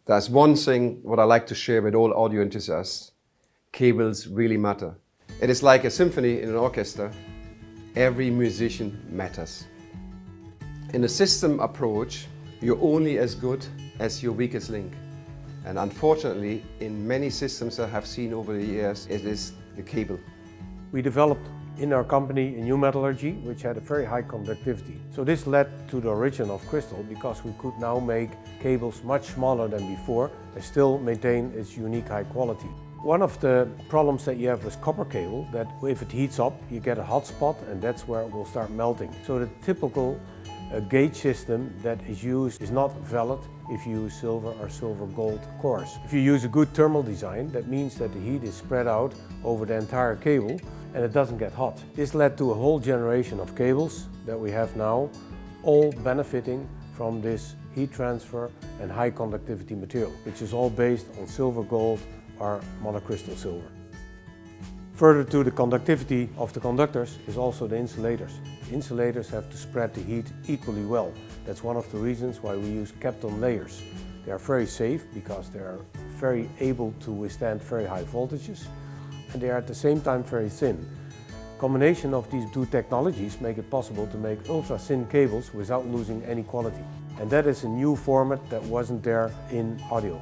There's one thing what I like to share with all audio enthusiasts. Cables really matter. It is like a symphony in an orchestra. Every musician matters. In a system approach, you're only as good as your weakest link. And unfortunately, in many systems I have seen over the years, it is the cable. We developed in our company a new metallurgy which had a very high conductivity. So this led to the origin of crystal because we could now make cables much smaller than before and still maintain its unique high quality. One of the problems that you have with copper cable, that if it heats up, you get a hot spot and that's where it will start melting. So the typical gauge system that is used is not valid if you use silver or silver gold cores. If you use a good thermal design, that means that the heat is spread out over the entire cable and it doesn't get hot. This led to a whole generation of cables that we have now, all benefiting from this heat transfer and high conductivity material, which is all based on silver gold or monocrystal silver. Further to the conductivity of the conductors is also the insulators. The insulators have to spread the heat equally well. That's one of the reasons why we use kept-on layers. They are very safe because they are very able to withstand very high voltages and they are at the same time very thin. Combination of these two technologies make it possible to make ultra-thin cables without losing any quality. And that is a new format that wasn't there in audio.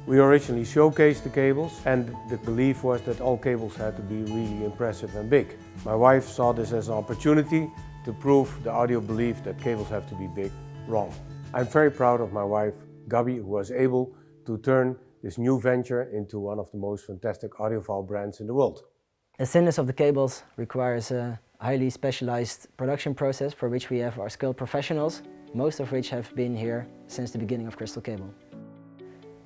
We originally showcased the cables and the belief was that all cables had to be really impressive and big. My wife saw this as an opportunity to prove the audio belief that cables have to be big wrong. I'm very proud of my wife, Gabi, who was able to turn this new venture into one of the most fantastic audiophile brands in the world. The thinness of the cables requires a highly specialized production process for which we have our skilled professionals, most of which have been here since the beginning of Crystal Cable.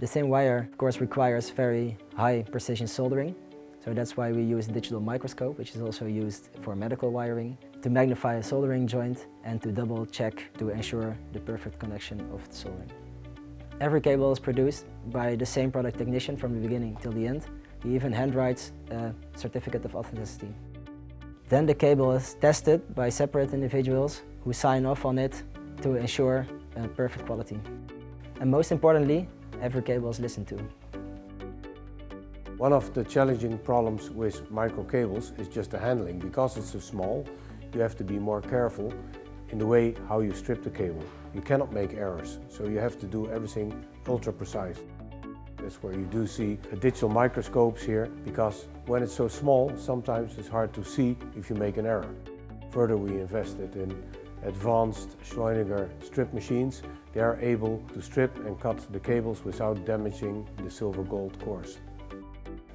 The thin wire, of course, requires very high precision soldering, so that's why we use a digital microscope, which is also used for medical wiring, to magnify a soldering joint and to double check to ensure the perfect connection of the soldering. Every cable is produced by the same product technician from the beginning till the end. He even handwrites a certificate of authenticity. Then the cable is tested by separate individuals who sign off on it to ensure perfect quality. And most importantly, every cable is listened to. One of the challenging problems with micro cables is just the handling. Because it's so small, you have to be more careful in the way how you strip the cable. You cannot make errors, so you have to do everything ultra precise. That's where you do see digital microscopes here, because when it's so small, sometimes it's hard to see if you make an error. Further, we invested in advanced Schrödinger strip machines. They are able to strip and cut the cables without damaging the silver gold cores.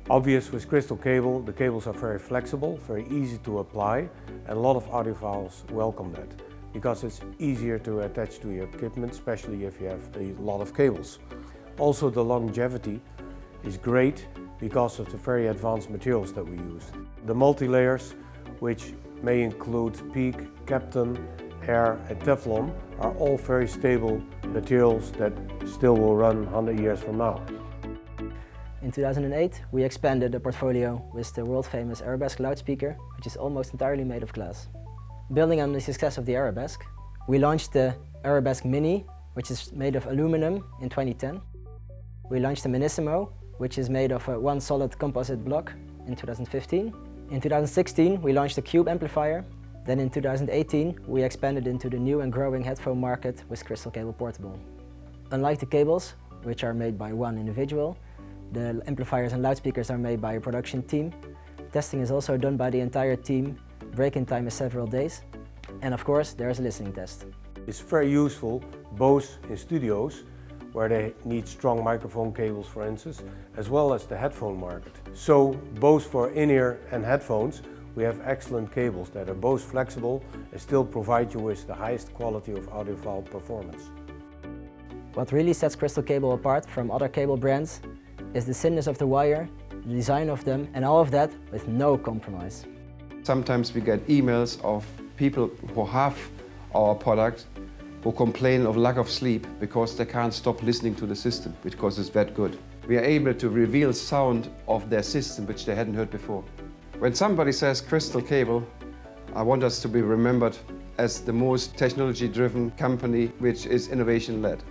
Obvious with crystal cable, the cables are very flexible, very easy to apply, and a lot of audiophiles welcome that because it's easier to attach to your equipment, especially if you have a lot of cables. Also, the longevity is great because of the very advanced materials that we use. The multi-layers, which may include PEEK, Kapton, Air and Teflon, are all very stable materials that still will run 100 years from now. In 2008, we expanded the portfolio with the world-famous Arabesque loudspeaker, which is almost entirely made of glass. Building on the success of the Arabesque, we launched the Arabesque Mini, which is made of aluminum, in 2010. We launched the Minissimo, which is made of one solid composite block, in 2015. In 2016, we launched the Cube amplifier. Then in 2018, we expanded into the new and growing headphone market with Crystal Cable Portable. Unlike the cables, which are made by one individual, the amplifiers and loudspeakers are made by a production team. Testing is also done by the entire team. Break-in time is several days. And of course, there is a listening test. It's very useful both in studios, where they need strong microphone cables, for instance, as well as the headphone market. So both for in-ear and headphones, we have excellent cables that are both flexible and still provide you with the highest quality of audiophile performance. What really sets Crystal Cable apart from other cable brands is the thinness of the wire, the design of them, and all of that with no compromise. Sometimes we get emails of people who have our product who complain of lack of sleep because they can't stop listening to the system because it's that good. We are able to reveal sound of their system which they hadn't heard before. When somebody says Crystal Cable, I want us to be remembered as the most technology-driven company which is innovation-led.